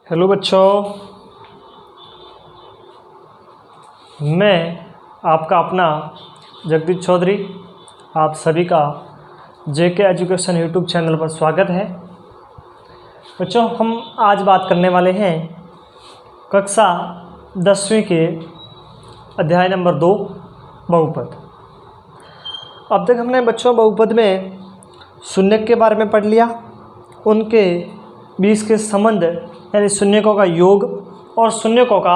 Hello बच्चों, मैं आपका अपना जगदीश चौधरी आप सभी का जेके एजुकेशन यूट्यूब चैनल पर स्वागत है। बच्चों, हम आज बात करने वाले हैं कक्षा 10वीं के अध्याय नंबर 2 बहुपद। अब तक हमने बच्चों बहुपद में शून्यक के बारे में पढ़ लिया, उनके बीच के संबंध यानी शून्यकों का योग और शून्यकों का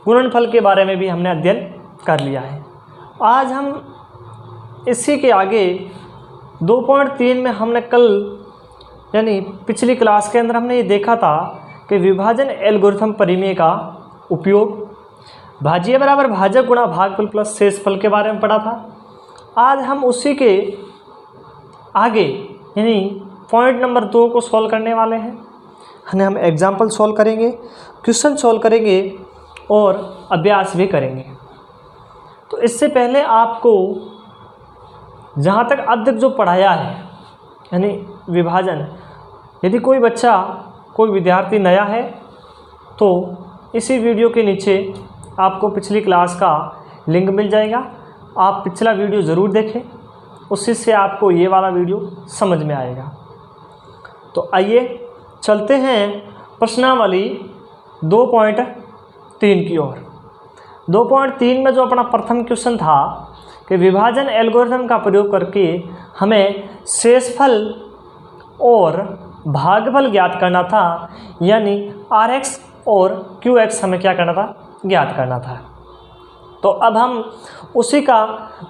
गुणनफल के बारे में भी हमने अध्ययन कर लिया है। आज हम इसी के आगे 2.3 में हमने कल यानी पिछली क्लास के अंदर हमने ये देखा था कि विभाजन एल्गोरिथम परिमेय का उपयोग भाज्य बराबर भाजक गुणा भागफल प्लस शेषफल के बारे में पढ़ा था। आज हम उसी के आगे यानी पॉइंट नंबर 2 को सॉल्व करने वाले हैं। हम एग्जाम्पल सॉल्व करेंगे, क्वेश्चन सॉल्व करेंगे और अभ्यास भी करेंगे। तो इससे पहले आपको जहाँ तक अब तक जो पढ़ाया है यानी विभाजन, यदि कोई बच्चा कोई विद्यार्थी नया है तो इसी वीडियो के नीचे आपको पिछली क्लास का लिंक मिल जाएगा। आप पिछला वीडियो ज़रूर देखें, उसी से आपको ये वाला वीडियो समझ में आएगा। तो आइए चलते हैं प्रश्नावली 2.3 की ओर। 2.3 में जो अपना प्रथम क्वेश्चन था कि विभाजन एल्गोरिथम का प्रयोग करके हमें शेषफल और भागफल ज्ञात करना था, यानी RX और QX हमें क्या करना था, ज्ञात करना था। तो अब हम उसी का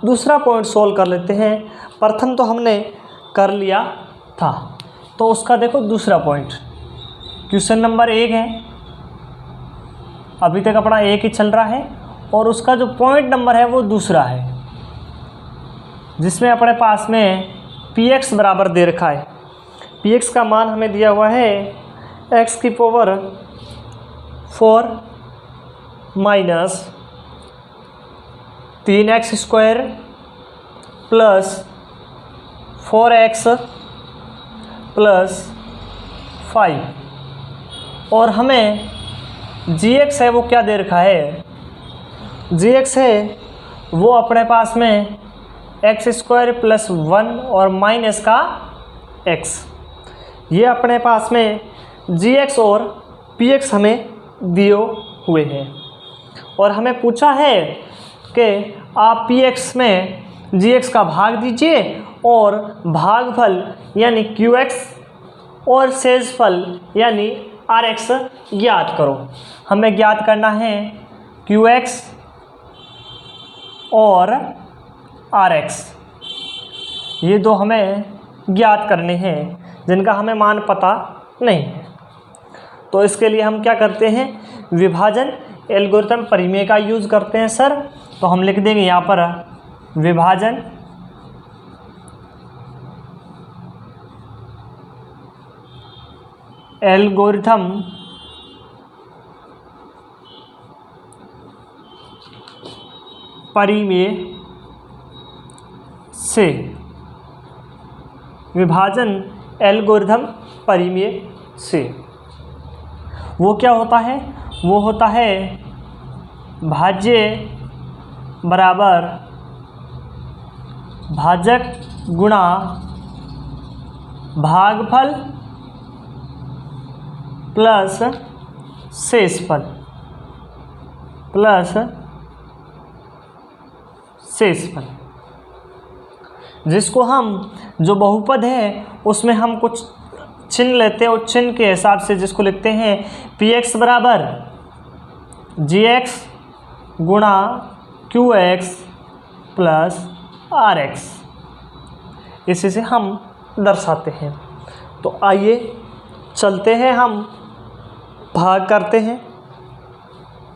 दूसरा पॉइंट सोल्व कर लेते हैं। प्रथम तो हमने कर लिया था, तो उसका देखो दूसरा पॉइंट क्वेश्चन नंबर 1 है। अभी तक अपना 1 ही चल रहा है और उसका जो पॉइंट नंबर है वो दूसरा है, जिसमें अपने पास में px बराबर दे रखा है। px का मान हमें दिया हुआ है x की power 4 minus 3x square plus 4x plus 5 और हमें gx है वो क्या दे रखा है, gx है वो अपने पास में x स्क्वायर प्लस 1 और माइनस का x, ये अपने पास में gx और px हमें दिए हुए हैं। और हमें पूछा है कि आप px में gx का भाग दीजिए और भागफल यानी qx और शेषफल यानी rx ज्ञात करो। हमें ज्ञात करना है qx और rx, ये दो हमें ज्ञात करने हैं जिनका हमें मान पता नहीं है। तो इसके लिए हम क्या करते हैं, विभाजन एल्गोरिथम परिमेय का यूज़ करते हैं सर। तो हम लिख देंगे यहाँ पर विभाजन एल्गोरिथम परिमेय से, विभाजन एल्गोरिथम परिमेय से वो क्या होता है, वो होता है भाज्य बराबर भाजक गुणा भागफल प्लस शेषफल प्लस शेषफल, जिसको हम जो बहुपद है उसमें हम कुछ चिन्ह लेते हैं और चिन्ह के हिसाब से जिसको लिखते हैं px बराबर gx गुणा qx प्लस rx, इसी से हम दर्शाते हैं। तो आइए चलते हैं, हम भाग करते हैं।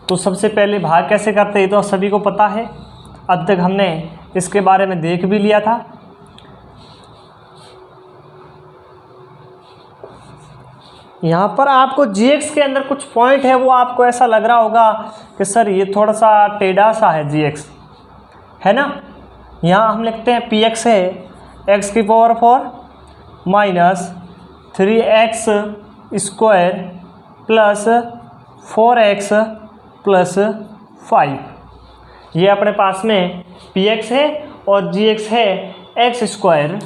तो सबसे पहले भाग कैसे करते हैं ये तो सभी को पता है, अब तक हमने इसके बारे में देख भी लिया था। यहाँ पर आपको gx के अंदर कुछ पॉइंट है, वो आपको ऐसा लग रहा होगा कि सर ये थोड़ा सा टेढ़ा सा है gx, है ना। यहाँ हम लिखते हैं px है x की power 4 minus 3x square plus 4x plus 5। ये अपने पास में px है और gx है एक्स स्क्वायर।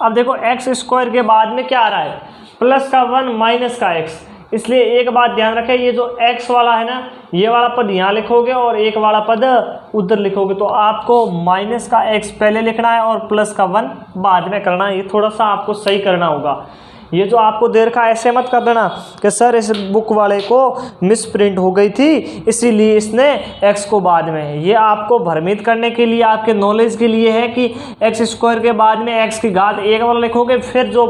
अब देखो एक्स स्क्वायर के बाद में क्या आ रहा है, प्लस का 1 माइनस का x, इसलिए एक बात ध्यान रखें, ये जो x वाला है ना, ये वाला पद यहाँ लिखोगे और एक वाला पद उधर लिखोगे, तो आपको माइनस का x पहले लिखना है और प्लस का 1 बाद में करना है। ये थोड़ा सा आपको सही करना होगा। ये जो आपको दे रखा ऐसे मत कर देना कि सर इस बुक वाले को मिस प्रिंट हो गई थी इसीलिए इसने x को बाद में है। ये आपको भ्रमित करने के लिए, आपके नॉलेज के लिए है कि एक्स स्क्वायर के बाद में x की घात 1 वाला लिखोगे, फिर जो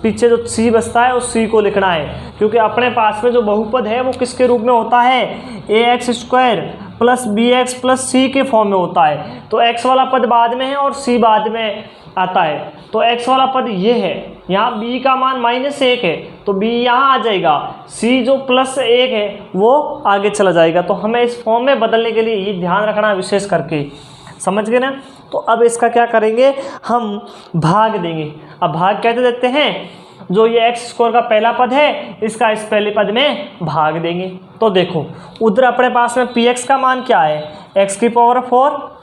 पीछे जो c बचता है उस c को लिखना है, क्योंकि अपने पास में जो बहुपद है वो किसके रूप में होता है, ax square plus bx plus c के फॉर्म में होता है। तो x वाला पद बाद में है और c बाद में आता है। तो x वाला पद ये है, यहाँ b का मान -1 है तो b यहाँ आ जाएगा, c जो +1 है वो आगे चला जाएगा। तो हमें इस फॉर्म में बदलने के लिए ये ध्यान रखना है विशेष करके, समझ गए ना। तो अब इसका क्या करेंगे, हम भाग देंगे। अब भाग कैसे देते हैं, जो ये एक्स स्क्वायर का पहला पद है इसका इस पहले पद में भाग देंगे। तो देखो उधर अपने पास में px का मान क्या है, x⁴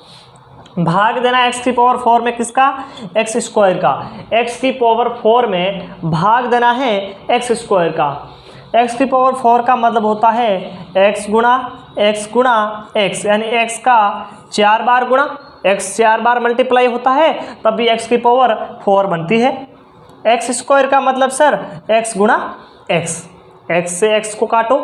भाग देना x⁴ में किसका, एक्स स्क्वायर का। x⁴ में भाग देना है एक्स स्क्वायर का। x⁴ का मतलब होता है x गुणा x, यानी x का 4 बार गुणा, x 4 बार मल्टीप्लाई होता है तब भी x⁴ बनती है। एक्स स्क्वायर का मतलब सर x गुणा x से x को काटो,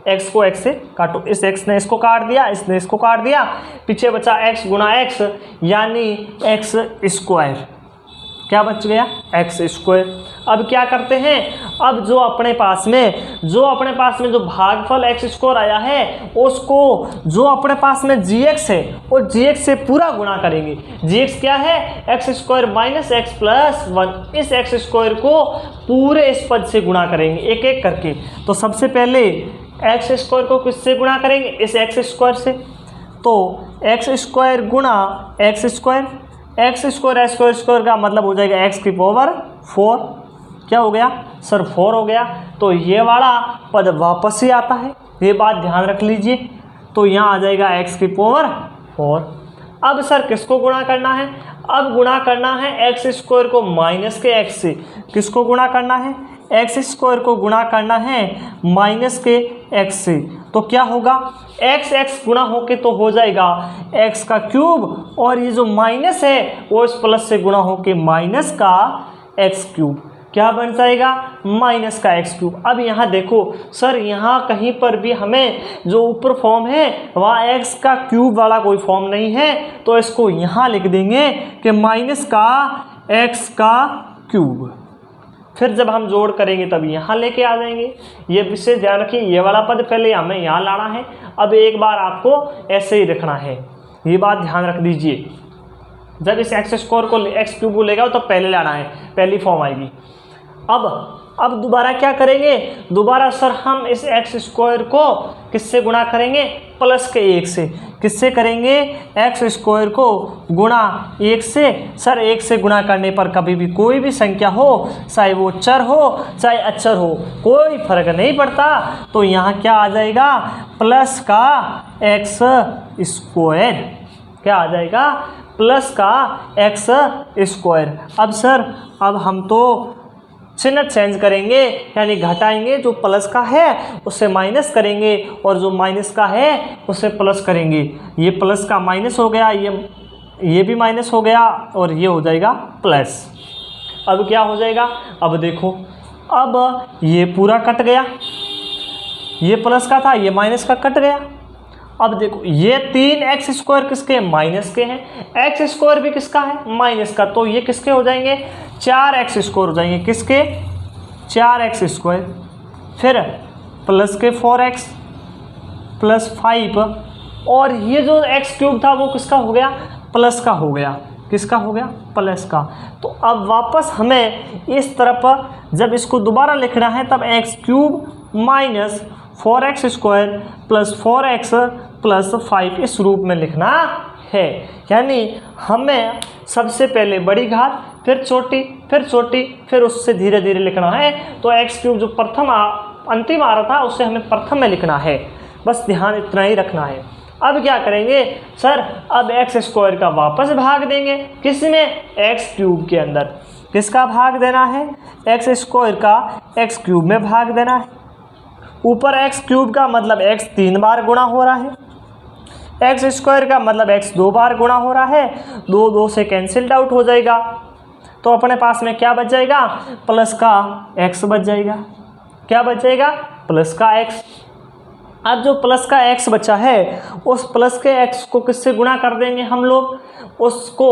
x को x से काटो, इस x ने इसको काट दिया, इसने इसको काट दिया, पीछे बचा x गुणा x यानी x स्क्वायर। क्या बच गया, एक्स स्क्वायर। अब क्या करते हैं, अब जो अपने पास में जो भागफल एक्स स्क्वायर आया है उसको जो अपने पास में gx है वो gx से पूरा गुणा करेंगे। gx क्या है, x square minus x plus 1। इस एक्स स्क्वायर को पूरे इस पद से गुणा करेंगे एक एक करके। तो सबसे पहले एक्स स्क्वायर को किससे गुणा करेंगे, इस एक्स स्क्वायर से। तो एक्स स्क्वायर गुणा एक्स स्क्वायर, एक्स स्क्वायर का मतलब हो जाएगा x⁴। क्या हो गया सर, 4 हो गया। तो ये वाला पद वापस ही आता है, ये बात ध्यान रख लीजिए। तो यहाँ आ जाएगा x⁴। अब सर किसको गुणा करना है, अब गुणा करना है एक्स स्क्वायर को माइनस के x से। किसको गुणा करना है, एक्स स्क्वायर को गुणा करना है माइनस के x से। तो क्या होगा, x गुणा होके तो हो जाएगा x का क्यूब, और ये जो माइनस है वो इस प्लस से गुणा होके माइनस का x क्यूब। क्या बन जाएगा, माइनस का x क्यूब। अब यहाँ देखो सर, यहाँ कहीं पर भी हमें जो ऊपर फॉर्म है वहाँ x का क्यूब वाला कोई फॉर्म नहीं है, तो इसको यहाँ लिख देंगे कि माइनस का x का क्यूब। फिर जब हम जोड़ करेंगे तब यहाँ लेके आ जाएंगे। ये विशेष ध्यान रखिए, ये वाला पद पहले हमें यहाँ लाना है, अब एक बार आपको ऐसे ही रखना है, ये बात ध्यान रख दीजिए। जब इस एक्स स्क्वायर को एक्स क्यूब लेगा तो पहले लाना है, पहली फॉर्म आएगी। अब दोबारा क्या करेंगे, दोबारा सर हम इस एक्स स्क्वायर को किससे गुणा करेंगे, प्लस के 1 से। किससे करेंगे, एक्स स्क्वायर को गुणा 1 से। सर 1 से गुणा करने पर कभी भी कोई भी संख्या हो, चाहे वो चर हो चाहे अचर हो, कोई फर्क नहीं पड़ता। तो यहाँ क्या आ जाएगा, प्लस का एक्स स्क्वायर। क्या आ जाएगा, प्लस का एक्स स्क्वायर। अब सर अब हम तो चिन्ह चेंज करेंगे, यानी घटाएंगे, जो प्लस का है उससे माइनस करेंगे और जो माइनस का है उससे प्लस करेंगे। ये प्लस का माइनस हो गया, ये भी माइनस हो गया और ये हो जाएगा प्लस। अब क्या हो जाएगा, अब देखो, अब ये पूरा कट गया, ये प्लस का था ये माइनस का कट गया। अब देखो ये 3x स्क्वायर किसके, माइनस के हैं, एक्स स्क्वायर भी किसका है, माइनस का। तो ये किसके हो जाएंगे, 4x स्क्वायर हो जाएंगे। किसके, 4x स्क्वायर। फिर प्लस के 4x प्लस 5, और ये जो x क्यूब था वो किसका हो गया, प्लस का हो गया। किसका हो गया, प्लस का। तो अब वापस हमें इस तरफ जब इसको दोबारा लिखना है तब x cube minus 4x square plus 4x plus 5 इस रूप में लिखना है। यानी हमें सबसे पहले बड़ी घात, फिर छोटी, फिर छोटी, फिर उससे धीरे धीरे लिखना है। तो x क्यूब जो प्रथम अंतिम आ रहा था उसे हमें प्रथम में लिखना है, बस ध्यान इतना ही रखना है। अब क्या करेंगे सर, अब एक्स स्क्वायर का वापस भाग देंगे, किस में, एक्स क्यूब के अंदर। किसका भाग देना है, एक्स स्क्वायर का एक्स क्यूब में भाग देना है। ऊपर एक्स क्यूब का मतलब एक्स 3 बार गुणा हो रहा है, एक्स स्क्वायर का मतलब एक्स 2 बार गुणा हो रहा है, 2 2 से कैंसिल्ड आउट हो जाएगा, तो अपने पास में क्या बच जाएगा, प्लस का एक्स बच जाएगा। क्या बच जाएगा, प्लस का एक्स। अब जो प्लस का एक्स बचा है उस प्लस के एक्स को किससे गुणा कर देंगे हम लोग, उसको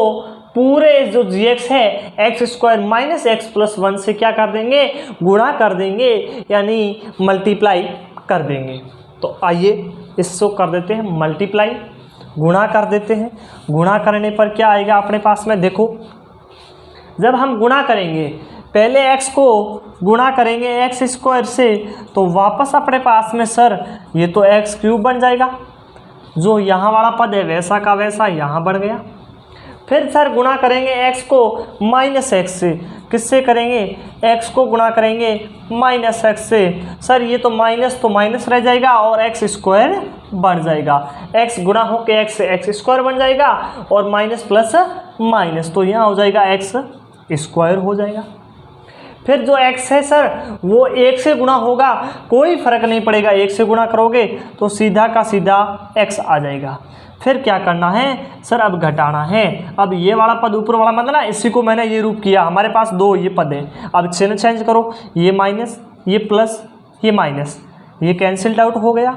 पूरे जो जी एक्स है x square minus x plus 1 से क्या कर देंगे, गुणा कर देंगे, यानी मल्टीप्लाई कर देंगे। तो आइए इसको कर देते हैं मल्टीप्लाई, गुणा कर देते हैं। गुणा करने पर क्या आएगा अपने पास में, देखो जब हम गुणा करेंगे पहले x को गुणा करेंगे एक्स स्क्वायर से, तो वापस अपने पास में सर ये तो एक्स क्यूब बन जाएगा, जो यहाँ वाला पद है वैसा का वैसा यहाँ बढ़ गया। फिर सर गुणा करेंगे x को माइनस एक्स से, किससे करेंगे, x को गुणा करेंगे माइनस एक्स से, सर ये तो माइनस रह जाएगा और एक्स स्क्वायर बढ़ जाएगा, x गुणा होकर x से एक्स स्क्वायर बन जाएगा और माइनस प्लस माइनस, तो यहाँ हो जाएगा एक्स स्क्वायर हो जाएगा। फिर जो x है सर वो 1 से गुणा होगा, कोई फर्क नहीं पड़ेगा, 1 से गुणा करोगे तो सीधा का सीधा x आ जाएगा। फिर क्या करना है सर, अब घटाना है। अब ये वाला पद ऊपर वाला मतलब ना, इसी को मैंने ये रूप किया, हमारे पास 2 ये पद है। अब चिन्ह चेंज करो, ये माइनस ये प्लस ये माइनस, ये कैंसिल्ड आउट हो गया।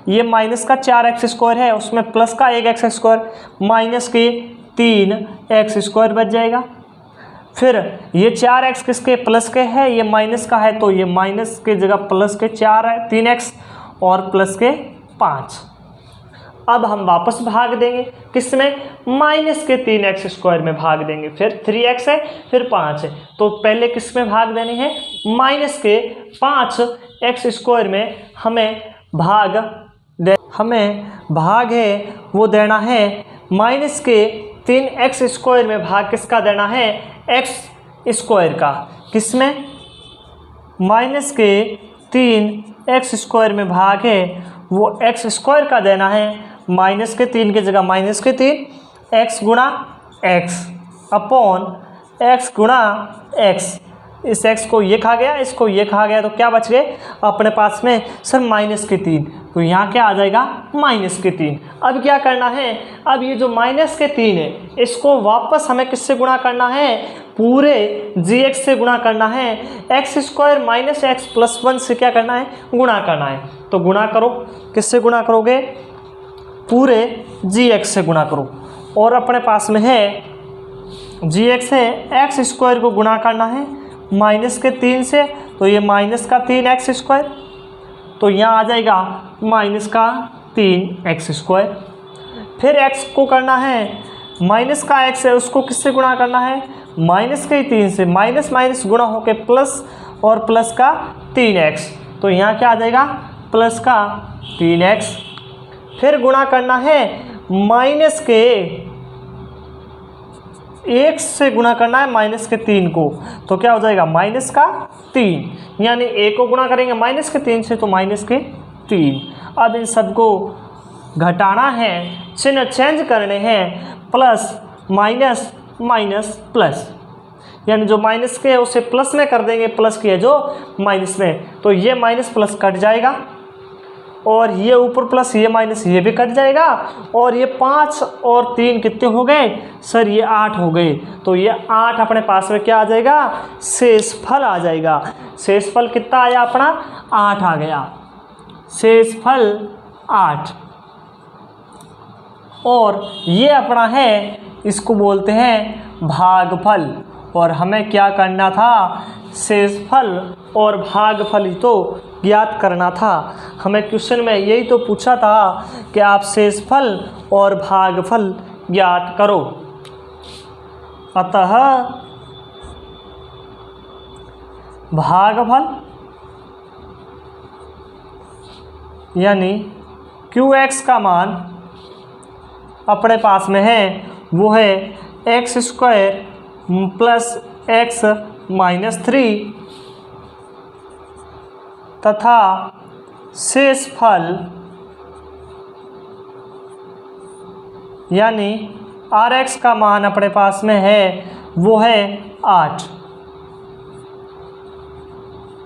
ये माइनस का 4x स्क्वायर है, उसमें प्लस का 1x स्क्वायर, माइनस के 3x स्क्वायर बच जाएगा। फिर ये 4x किसके, प्लस के है, ये माइनस का है, तो ये माइनस के जगह प्लस के 4 है 3x और प्लस के 5। अब हम वापस भाग देंगे किस में, माइनस के 3x स्क्वायर में भाग देंगे। फिर 3x है फिर 5 है, तो पहले किस में भाग देने हैं, माइनस के 5x स्क्वायर में हमें भाग है वो देना है, माइनस के 3x स्क्वायर में भाग किसका देना है, एक्स स्क्वायर का। किस में, माइनस के 3x स्क्वायर में भाग है वो एक्स स्क्वायर का देना है, माइनस के 3 की जगह माइनस के 3 x गुणा एक्स अपॉन x गुणा एक्स। इस x को ये खा गया, इसको ये खा गया, तो क्या बच गए अपने पास में सर माइनस के 3, तो यहाँ क्या आ जाएगा माइनस के 3। अब क्या करना है, अब ये जो माइनस के 3 है इसको वापस हमें किससे गुणा करना है, पूरे जी एक्स से गुणा करना है, x square minus x plus 1 से क्या करना है, गुणा करना है। तो गुणा करो, किससे गुणा करोगे, पूरे जी एक्स से गुणा करो, और अपने पास में है जी एक्स है, एक्स स्क्वायर को गुणा करना है माइनस के 3 से, तो ये माइनस का 3x स्क्वायर, तो यहाँ आ जाएगा माइनस का 3x स्क्वायर। फिर x को करना है, माइनस का x है उसको किससे गुणा करना है, माइनस के 3 से, माइनस माइनस गुणा होके प्लस और प्लस का 3x, तो यहाँ क्या आ जाएगा प्लस का 3x। फिर गुणा करना है माइनस के 1 से गुणा करना है माइनस के 3 को, तो क्या हो जाएगा माइनस का 3, यानी a को गुणा करेंगे माइनस के 3 से तो माइनस के 3। अब इन सबको घटाना है, चिन्ह चेंज करने हैं, प्लस माइनस माइनस प्लस, यानी जो माइनस के है उसे प्लस में कर देंगे, प्लस की है जो माइनस में, तो ये माइनस प्लस कट जाएगा और ये ऊपर प्लस ये माइनस ये भी कट जाएगा, और ये 5 और 3 कितने हो गए सर, ये 8 हो गए, तो ये 8 अपने पास में क्या आ जाएगा, शेषफल आ जाएगा। शेषफल कितना आया अपना, 8 आ गया, शेषफल 8, और ये अपना है इसको बोलते हैं भागफल, और हमें क्या करना था, शेषफल और भागफल तो ज्ञात करना था। हमें क्वेश्चन में यही तो पूछा था कि आप शेषफल और भागफल ज्ञात करो। अतः भागफल यानी QX का मान अपने पास में है वो है x square plus x minus 3 तथा शेषफल यानी Rx का मान अपने पास में है वो है 8।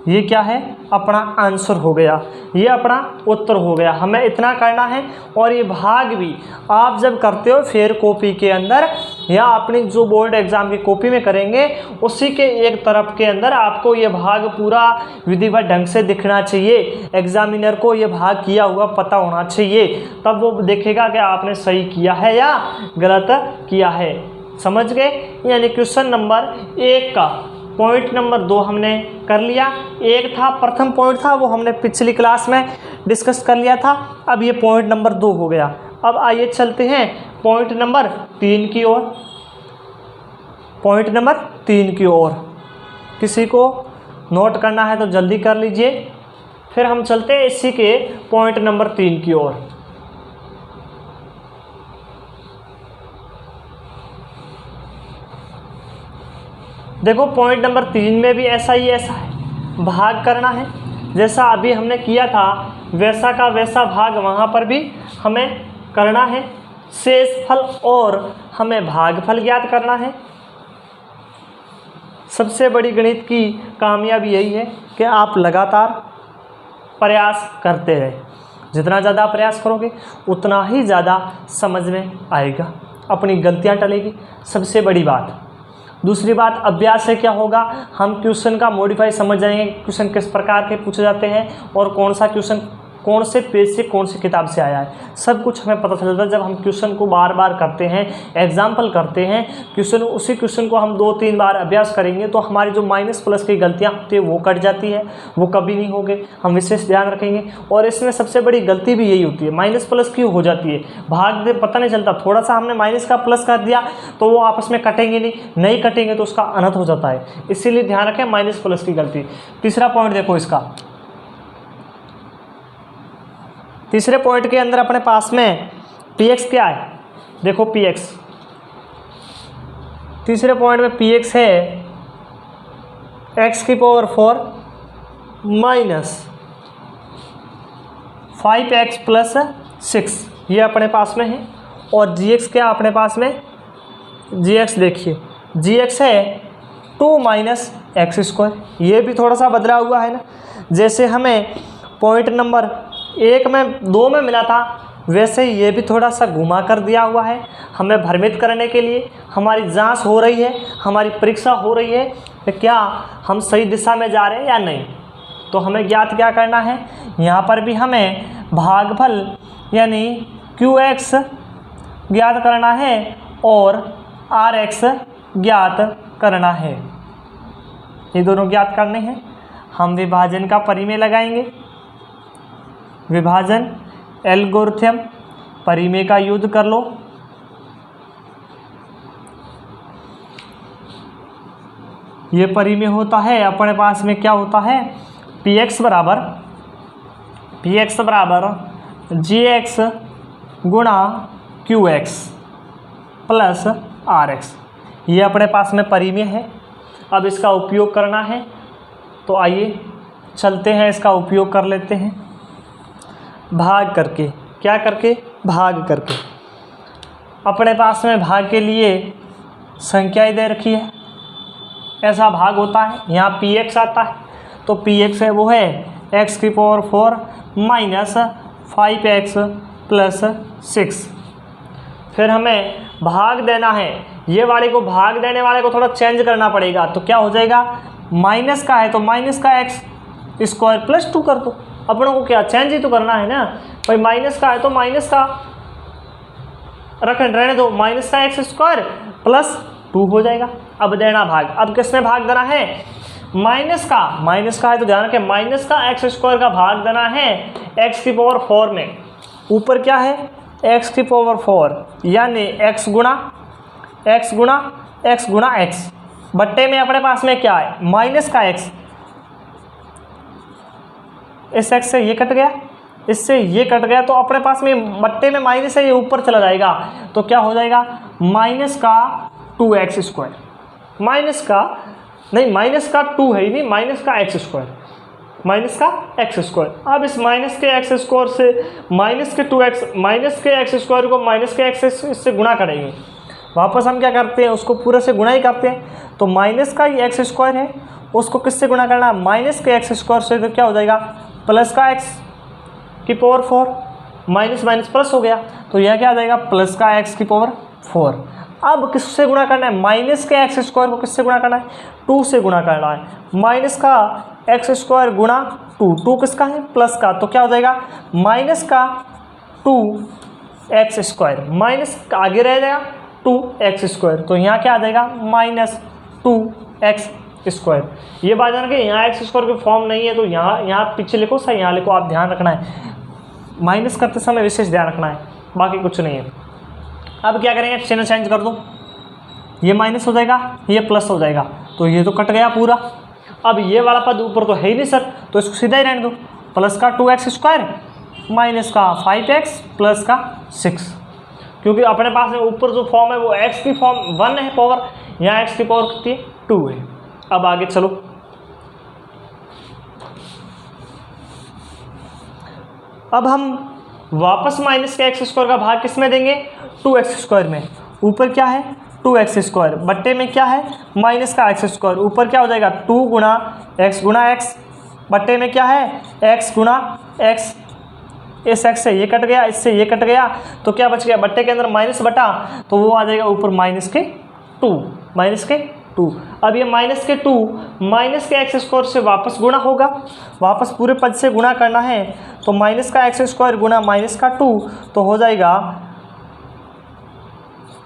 ये क्या है? अपना आंसर हो गया, ये अपना उत्तर हो गया। हमें इतना करना है। और ये भाग भी आप जब करते हो फेयर कॉपी के अंदर या अपनी जो बोर्ड एग्जाम की कॉपी में करेंगे उसी के एक तरफ के अंदर आपको ये भाग पूरा विधिवत ढंग से दिखना चाहिए। एग्जामिनर को ये भाग किया हुआ पता होना चाहिए, तब वो देखेगा कि आपने सही किया है या गलत किया है। समझ गए? यानी क्वेश्चन नंबर 1 का पॉइंट नंबर 2 हमने कर लिया। एक था प्रथम पॉइंट था वो हमने पिछली क्लास में डिस्कस कर लिया था। अब ये पॉइंट नंबर 2 हो गया। अब आइए चलते हैं पॉइंट नंबर 3 की ओर। पॉइंट नंबर 3 की ओर किसी को नोट करना है तो जल्दी कर लीजिए। फिर हम चलते हैं इसी के पॉइंट नंबर 3 की ओर। देखो पॉइंट नंबर 3 में भी ऐसा है, भाग करना है। जैसा अभी हमने किया था वैसा का वैसा भाग वहाँ पर भी हमें करना है। शेषफल और हमें भागफल ज्ञात करना है। सबसे बड़ी गणित की कामयाबी यही है कि आप लगातार प्रयास करते रहे। जितना ज़्यादा प्रयास करोगे उतना ही ज़्यादा समझ में आएगा, अपनी गलतियाँ टलेगी। सबसे बड़ी बात। दूसरी बात, अभ्यास से क्या होगा, हम क्वेश्चन का मॉडिफाई समझ जाएंगे। क्वेश्चन किस प्रकार के पूछे जाते हैं और कौन सा क्वेश्चन कौन से पेज से कौन सी किताब से आया है, सब कुछ हमें पता चलता है जब हम क्वेश्चन को बार बार करते हैं, एग्जाम्पल करते हैं। क्वेश्चन उसी क्वेश्चन को हम 2-3 बार अभ्यास करेंगे तो हमारी जो माइनस प्लस की गलतियाँ होती है वो कट जाती है, वो कभी नहीं होगी। हम विशेष ध्यान रखेंगे। और इसमें सबसे बड़ी गलती भी यही होती है, माइनस प्लस क्यों हो जाती है, भाग दे पता नहीं चलता। थोड़ा सा हमने माइनस का प्लस कर दिया तो वो आपस में कटेंगे नहीं कटेंगे तो उसका अनर्थ हो जाता है। इसीलिए ध्यान रखें माइनस प्लस की गलती। तीसरा पॉइंट देखो इसका, तीसरे पॉइंट के अंदर अपने पास में px क्या है, देखो px तीसरे पॉइंट में px है x⁴ माइनस 5x + 6, ये अपने पास में है। और gx क्या अपने पास में, gx देखिए gx है 2 - x²। ये भी थोड़ा सा बदला हुआ है ना, जैसे हमें पॉइंट नंबर 2 में मिला था वैसे ये भी थोड़ा सा घुमा कर दिया हुआ है हमें भ्रमित करने के लिए। हमारी जांच हो रही है, हमारी परीक्षा हो रही है कि क्या हम सही दिशा में जा रहे हैं या नहीं। तो हमें ज्ञात क्या करना है, यहाँ पर भी हमें भागफल यानी qx ज्ञात करना है और rx ज्ञात करना है। ये दोनों ज्ञात करने हैं। हम विभाजन का परिमेय लगाएंगे। विभाजन एल्गोरिथम परिमेय का यूज कर लो। ये परिमेय होता है अपने पास में क्या होता है, px बराबर gx गुणा qx प्लस rx। ये अपने पास में परिमेय है। अब इसका उपयोग करना है तो आइए चलते हैं, इसका उपयोग कर लेते हैं। भाग करके, क्या करके, भाग करके। अपने पास में भाग के लिए संख्याएं दे रखी है, ऐसा भाग होता है। यहाँ px आता है तो px है वो है x⁴ माइनस 5x + 6। फिर हमें भाग देना है, ये वाले को भाग देने वाले को थोड़ा चेंज करना पड़ेगा। तो क्या हो जाएगा, माइनस का है तो माइनस का x² + 2 कर दो। अपनों को क्या चेंज ही तो करना है ना भाई, माइनस का है तो माइनस का रहने दो, माइनस का x² + 2 हो जाएगा। अब देना भाग, अब किसमें भाग देना है, माइनस का है तो ध्यान रखें माइनस का x² का भाग देना है x⁴ में। ऊपर क्या है x⁴ यानी x गुणा x बट्टे में अपने पास में क्या है माइनस का x, इस x से ये कट गया, इससे ये कट गया तो अपने पास में बट्टे में माइनस है, ये ऊपर चला जाएगा तो क्या हो जाएगा माइनस का 2x², माइनस का 2 है ही नहीं, माइनस का x²। माइनस का एक्स स्क्वायर। अब इस माइनस के एक्स स्क्वायर से माइनस के 2x, माइनस के एक्स स्क्वायर को माइनस के एक्स से गुणा करेंगे। वापस हम क्या करते हैं, उसको पूरे से गुणा ही करते हैं। तो माइनस का ये एक्स स्क्वायर है, उसको किससे गुणा करना है, माइनस के एक्स स्क्वायर से। तो क्या हो जाएगा, प्लस का एक्स की पावर 4, माइनस माइनस प्लस हो गया, तो यह क्या आ जाएगा, प्लस का एक्स की पावर 4। अब किससे गुणा करना है, माइनस के एक्स स्क्वायर को किससे गुणा करना है, 2 से गुणा करना है। माइनस का एक्स स्क्वायर गुणा 2, 2 किसका है, प्लस का, तो क्या हो जाएगा, माइनस का 2x स्क्वायर, माइनस आगे रह जाएगा 2x स्क्वायर, तो यहाँ क्या आ जाएगा, माइनस 2x स्क्वायर। ये बात जान के यहाँ एक्स स्क्वायर की फॉर्म नहीं है, तो यहाँ पीछे लिखो, सही यहाँ लिखो, आप ध्यान रखना है, माइनस करते समय विशेष ध्यान रखना है, बाकी कुछ नहीं है। अब क्या करेंगे, चिन्ह चेंज कर दो, ये माइनस हो जाएगा, ये प्लस हो जाएगा, तो ये तो कट गया पूरा। अब ये वाला पद ऊपर तो है ही नहीं सर, तो इसको सीधा ही रहने दो, प्लस का 2x स्क्वायर माइनस का 5x प्लस का 6, क्योंकि अपने पास में ऊपर जो फॉर्म है वो x की फॉर्म 1 है पावर, यहाँ x की पावर कितनी है, 2 है। अब आगे चलो, अब हम वापस माइनस के एक्स स्क्वायर का भाग किस में देंगे, 2x स्क्वायर में। ऊपर क्या है, 2x स्क्वायर, बट्टे में क्या है, माइनस का एक्स स्क्वायर। ऊपर क्या हो जाएगा, 2 गुणा x, बट्टे में क्या है, x गुणा x। इस x से ये कट गया, इससे ये कट गया, तो क्या बच गया, बट्टे के अंदर माइनस बटा, तो वो आ जाएगा ऊपर माइनस के 2। अब ये माइनस के 2 माइनस के एक्स स्क्वायर से वापस गुणा होगा, वापस पूरे पद से गुणा करना है, तो माइनस का एक्स स्क्वायर गुणा माइनस का 2, तो हो जाएगा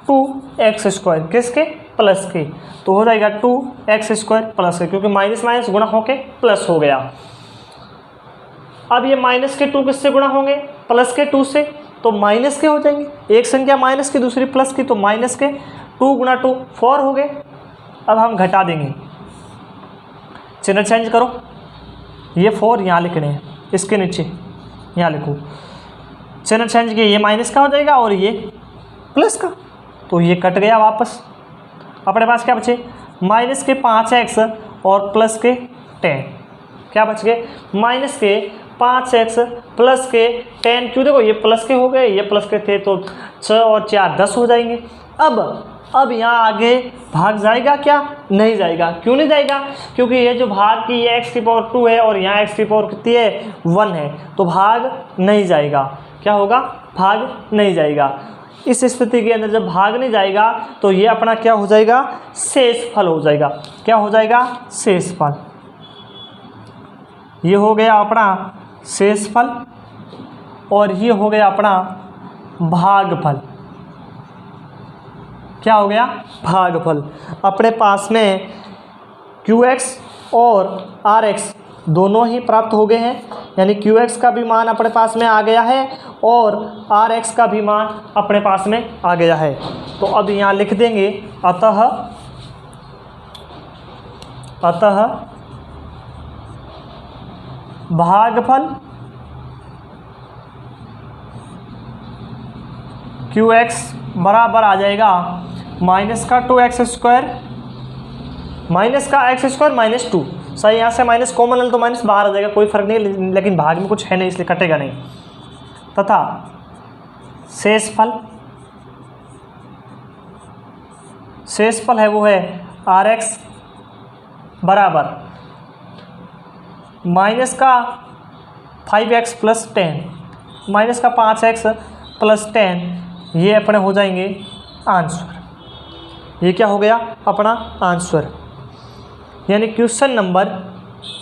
2x स्क्वायर, किसके, प्लस के, तो हो जाएगा 2x स्क्वायर प्लस के, क्योंकि माइनस माइनस गुणा होके प्लस हो गया। अब ये माइनस के 2 किससे गुणा होंगे, प्लस के 2 से, तो माइनस के हो जाएंगे, एक संख्या माइनस की दूसरी प्लस की, तो माइनस के 2 गुणा 2 4 हो गए। अब हम घटा देंगे, चिन्ह चेंज करो, ये 4 यहाँ लिखने हैं, इसके नीचे यहाँ लिखो, चिन्ह चेंज किए, ये माइनस का हो जाएगा और ये प्लस का, तो ये कट गया वापस। अपने पास क्या बचे, माइनस के 5x और प्लस के 10, क्या बच गए, माइनस के 5x प्लस के 10, क्यों, देखो ये प्लस के हो गए, ये प्लस के थे, तो 6 और 4 10 हो जाएंगे। अब यहाँ आगे भाग जाएगा क्या, नहीं जाएगा, क्यों नहीं जाएगा, क्योंकि ये जो भाग की ये x की पावर 2 है और यहाँ x की पावर कितनी है, 1 है, तो भाग नहीं जाएगा। क्या होगा, भाग नहीं जाएगा। इस स्थिति के अंदर जब भाग नहीं जाएगा तो ये अपना क्या हो जाएगा, शेषफल हो जाएगा। क्या हो जाएगा, शेषफल। ये हो गया अपना शेषफल और ये हो गया अपना भागफल। क्या हो गया, भागफल। अपने पास में QX और RX दोनों ही प्राप्त हो गए हैं, यानी QX का भी मान अपने पास में आ गया है और RX का भी मान अपने पास में आ गया है। तो अब यहाँ लिख देंगे, अतः भागफल QX बराबर आ जाएगा माइनस का 2x स्क्वायर, माइनस का x स्क्वायर माइनस 2, सही, यहाँ से माइनस कॉमन है तो माइनस बाहर आ जाएगा, कोई फर्क नहीं, लेकिन भाग में कुछ है नहीं इसलिए कटेगा नहीं, तथा शेषफल है वो है RX बराबर माइनस का 5x प्लस 10, माइनस का 5x प्लस 10, ये अपने हो जाएंगे आंसर। ये क्या हो गया, अपना आंसर। यानी क्वेश्चन नंबर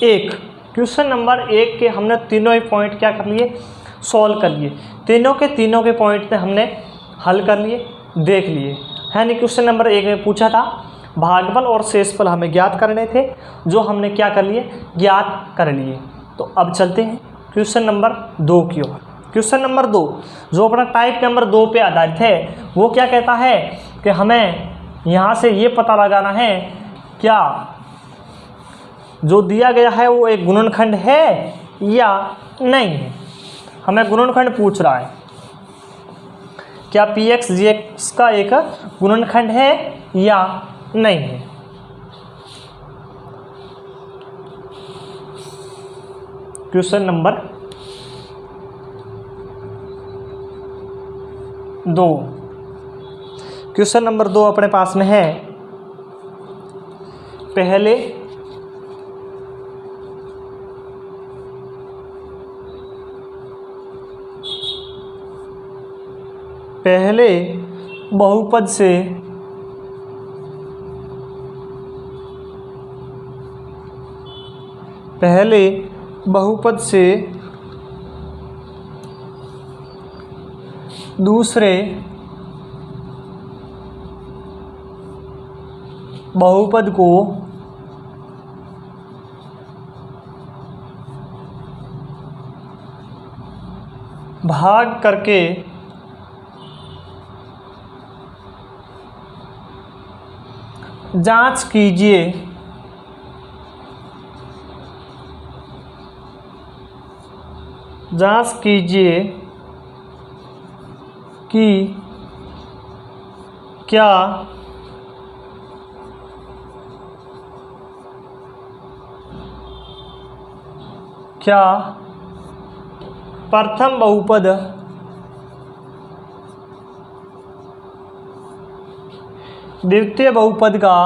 1 के हमने तीनों ही पॉइंट क्या कर लिए, सॉल्व कर लिए, तीनों के पॉइंट ने हमने हल कर लिए, देख लिए। यानी क्वेश्चन नंबर 1 में पूछा था भागफल और शेषफल हमें ज्ञात करने थे, जो हमने क्या कर लिए, ज्ञात कर लिए। तो अब चलते हैं क्वेश्चन नंबर 2 की ओर। क्वेश्चन नंबर 2 जो अपना टाइप नंबर 2 पे आधारित है, वो क्या कहता है कि हमें यहाँ से ये पता लगाना है क्या जो दिया गया है वो एक गुणनखंड है या नहीं है। हमें गुणनखंड पूछ रहा है, क्या Px Gx का एक गुणनखंड है या नहीं है। Question number 2। क्वेश्चन नंबर 2 अपने पास में है, पहले बहुपद से दूसरे बहुपद को भाग करके जांच कीजिए कि क्या प्रथम बहुपद द्वितीय बहुपद का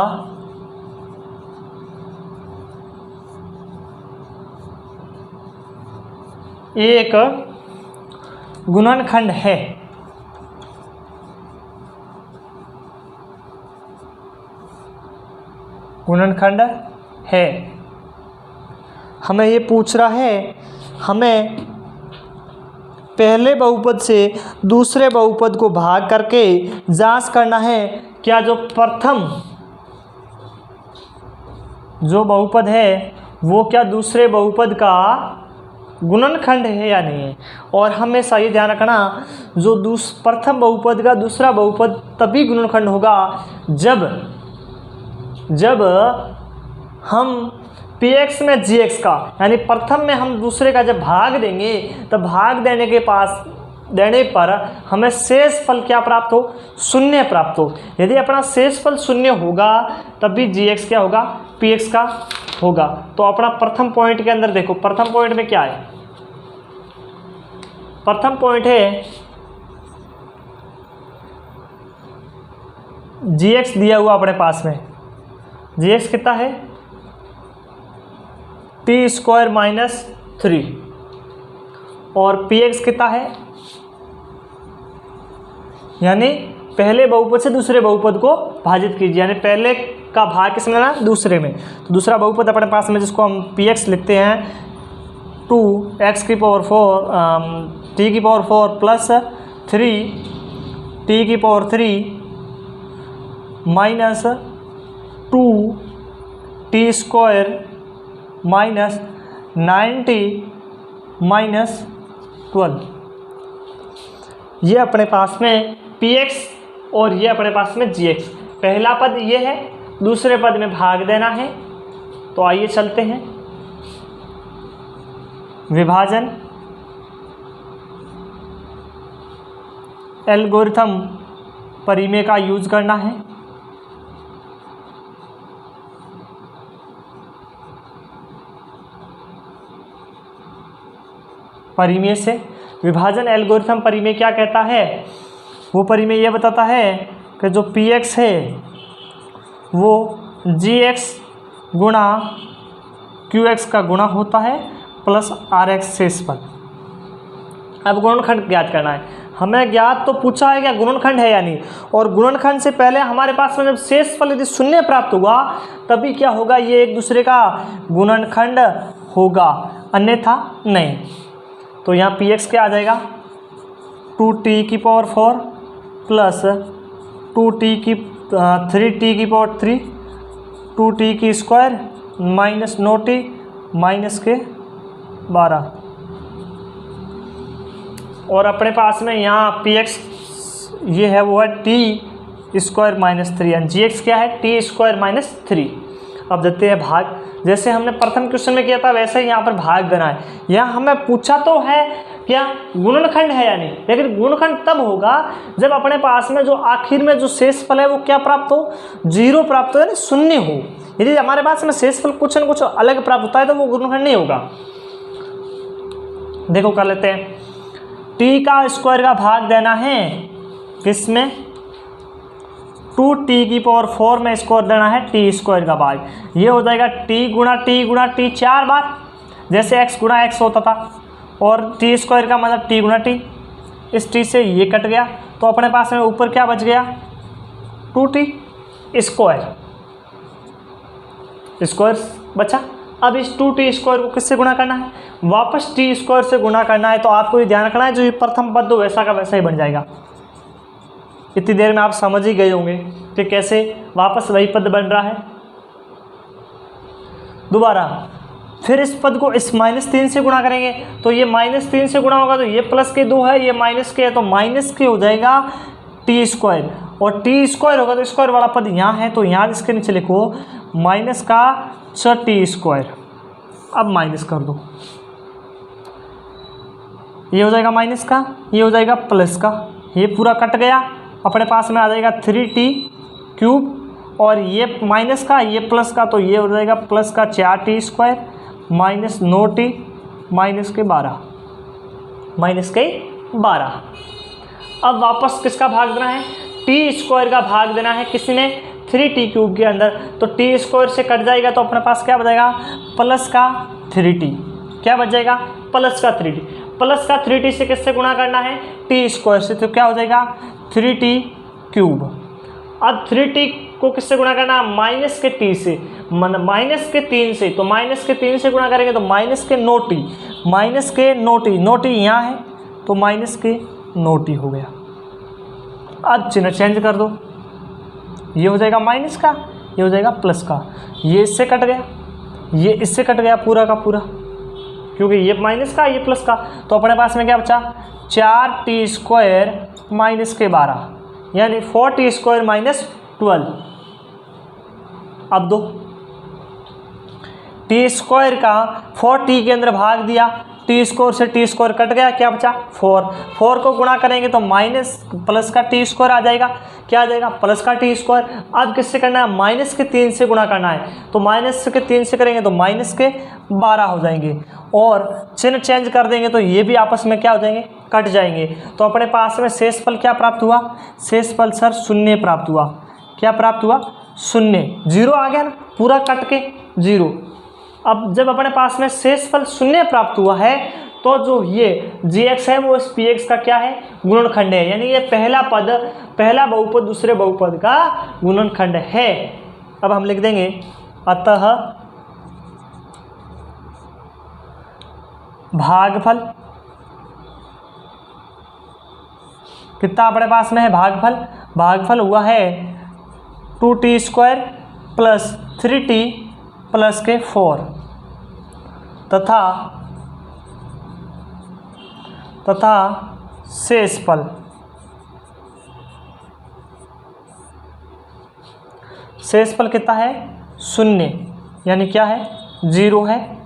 एक गुणनखंड है। हमें ये पूछ रहा है, हमें पहले बहुपद से दूसरे बहुपद को भाग करके जांच करना है क्या जो प्रथम जो बहुपद है वो क्या दूसरे बहुपद का गुणनखंड है या नहीं है। और हमेशा ये ध्यान रखना, जो प्रथम बहुपद का दूसरा बहुपद तभी गुणनखंड होगा जब हम px में gx का यानी प्रथम में हम दूसरे का जब भाग देंगे तब भाग देने पर हमें शेष फल क्या प्राप्त हो, शून्य प्राप्त हो। यदि अपना शेष फल शून्य होगा तब भी gx क्या होगा, px का होगा। तो अपना प्रथम पॉइंट के अंदर देखो, प्रथम पॉइंट में क्या है, प्रथम पॉइंट है gx दिया हुआ अपने पास में, gx कितना है टी स्क्वायर माइनस 3 और px कितना है, यानी पहले बहुपद से दूसरे बहुपद को भाजित कीजिए, यानी पहले का भाग किस में लेना, दूसरे में। तो दूसरा बहुपद अपने पास में जिसको हम px लिखते हैं 2x की पावर 4 t की पावर 4 प्लस 3 t की power 3 minus 2 T square minus 90 minus 12। ये अपने पास में px और ये अपने पास में gx। पहला पद ये है, दूसरे पद में भाग देना है। तो आइए चलते हैं, विभाजन एल्गोरिथम परिमेय का यूज करना है। परिमेय से विभाजन एल्गोरिथम परिमेय क्या कहता है, वो परिमेय ये बताता है कि जो px है वो gx गुणा qx का गुणा होता है प्लस rx शेष पद। अब गुणनखंड ज्ञात करना है, हमें ज्ञात तो पूछा है क्या गुणनखंड है या नहीं, और गुणनखंड से पहले हमारे पास में जब शेष फल यदि शून्य प्राप्त हुआ तभी क्या होगा, ये एक दूसरे का गुणनखंड होगा, अन्यथा नहीं। तो यहाँ px क्या आ जाएगा 2t की पावर 4 प्लस 3t की पावर 3 2t की स्क्वायर माइनस 9t माइनस के 12। और अपने पास में यहाँ px ये है वो है t स्क्वायर माइनस 3, यानी gx क्या है t स्क्वायर माइनस 3। अब देते हैं भाग, जैसे हमने प्रथम क्वेश्चन में किया था वैसे ही यहाँ पर भाग देना है। यहाँ हमें पूछा तो है क्या गुणनखंड है या नहीं, लेकिन गुणनखंड तब होगा जब अपने पास में जो आखिर में जो शेष फल है वो क्या प्राप्त हो, 0 प्राप्त हो, यानी शून्य हो। यदि हमारे पास में शेष फल कुछ न कुछ अलग प्राप्त होता है तो वो गुणनखंड नहीं होगा। देखो कर लेते हैं। टी का स्क्वायर का भाग देना है किसमें, 2t⁴ में स्क्वायर देना है टी स्क्वायर का भाग। ये हो जाएगा टी गुणा टी 4 बार, जैसे x गुणा x होता था, और टी स्क्वायर का मतलब टी गुणा टी। इस टी से ये कट गया तो अपने पास में ऊपर क्या बच गया, 2t स्क्वायर बचा। अब इस 2t स्क्वायर को किससे गुणा करना है, वापस t स्क्वायर से गुणा करना है। तो आपको ये ध्यान रखना है, जो ये प्रथम पद हो वैसा का वैसा ही बन जाएगा। इतनी देर में आप समझ ही गए होंगे कि कैसे वापस वही पद बन रहा है। दोबारा फिर इस पद को इस -3 से गुणा करेंगे, तो ये -3 से गुणा होगा तो ये प्लस के 2 है, ये माइनस के है, तो माइनस के हो जाएगा टी स्क्वायर, और टी स्क्वायर होगा तो स्क्वायर वाला पद यहाँ है, तो यहाँ इसके नीचे लिखो माइनस का टी स्क्वायर। अब माइनस कर दो, ये हो जाएगा माइनस का, ये हो जाएगा प्लस का, ये पूरा कट गया, अपने पास में आ जाएगा 3t⁵, और ये माइनस का ये प्लस का, तो ये हो जाएगा प्लस का 4t square minus 9t minus के 12। अब वापस किसका भाग देना है, टी स्क्वायर का भाग देना है किसने, 3t³ के अंदर। तो टी स्क्वायर से कट जाएगा तो अपने पास क्या बचेगा, प्लस का 3t। क्या बच जाएगा, प्लस का 3t। प्लस का 3t से किससे गुणा करना है, टी स्क्वायर से, तो क्या हो जाएगा 3t³। अब 3t को किससे गुणा करना है, माइनस के t से, माइनस के 3 से, तो माइनस के 3 से गुणा करेंगे तो माइनस के 9t, माइनस के 9t यहाँ है तो माइनस के 9t हो गया। अब चिन्ह चेंज कर दो, ये हो जाएगा माइनस का, ये हो जाएगा प्लस का, ये इससे कट गया, ये इससे कट गया पूरा का पूरा, क्योंकि ये माइनस का ये प्लस का, तो अपने पास में क्या बचा, 4t स्क्वायर माइनस के 12, यानी 4t स्क्वायर माइनस 12। अब दो टी स्क्वायर का 4t के अंदर भाग दिया, टी स्क्वायर से टी स्क्वायर कट गया, क्या बचा 4 को गुणा करेंगे तो माइनस प्लस का टी स्क्वायर आ जाएगा, क्या आ जाएगा प्लस का टी स्क्वायर। अब किससे करना है, माइनस के 3 से गुणा करना है, तो माइनस के 3 से करेंगे तो माइनस के 12 हो जाएंगे, और चिन्ह चेंज कर देंगे तो ये भी आपस में क्या हो जाएंगे, कट जाएंगे। तो अपने पास में शेषफल क्या प्राप्त हुआ, शेषफल सर 0 प्राप्त हुआ। क्या प्राप्त हुआ, 0, 0 आ गया ना, पूरा कट के 0। अब जब अपने पास में शेषफल 0 प्राप्त हुआ है तो जो ये gx है वो इस px का क्या है, गुणनखंड है, यानी ये पहला बहुपद दूसरे बहुपद का गुणनखंड है। अब हम लिख देंगे अतः भागफल, कितना अपने पास में है भागफल हुआ है 2t square plus 3t plus के 4 तथा शेषफल कितना है 0, यानी क्या है 0 है।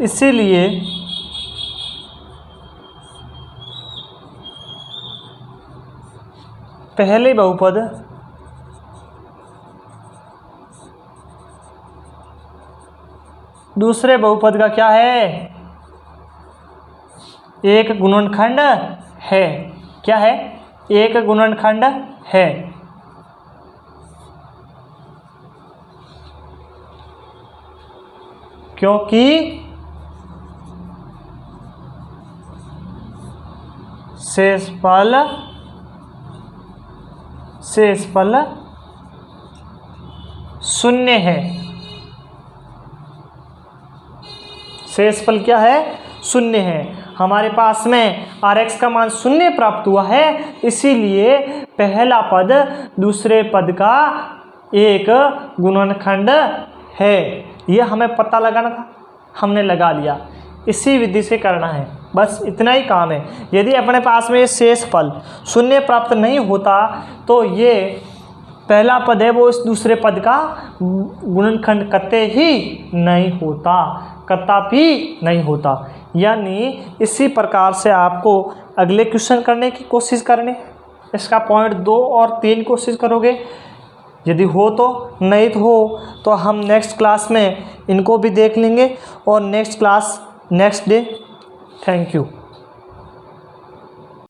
इसीलिए पहले बहुपद दूसरे बहुपद का क्या है, एक गुणनखंड है। क्या है, एक गुणनखंड है। क्योंकि शेषफल 0 है। शेषफल क्या है, 0 है। हमारे पास में Rx का मान 0 प्राप्त हुआ है, इसीलिए पहला पद दूसरे पद का एक गुणनखंड है। यह हमें पता लगाना था, हमने लगा लिया। इसी विधि से करना है, बस इतना ही काम है। यदि अपने पास में शेषफल 0 प्राप्त नहीं होता तो ये पहला पद है वो इस दूसरे पद का गुणनखंड कदापि नहीं होता। यानी इसी प्रकार से आपको अगले क्वेश्चन करने की कोशिश करनी। इसका पॉइंट 2 और 3 कोशिश करोगे यदि हो तो, नहीं तो हो तो हम नेक्स्ट क्लास में इनको भी देख लेंगे और next class next day. Thank you.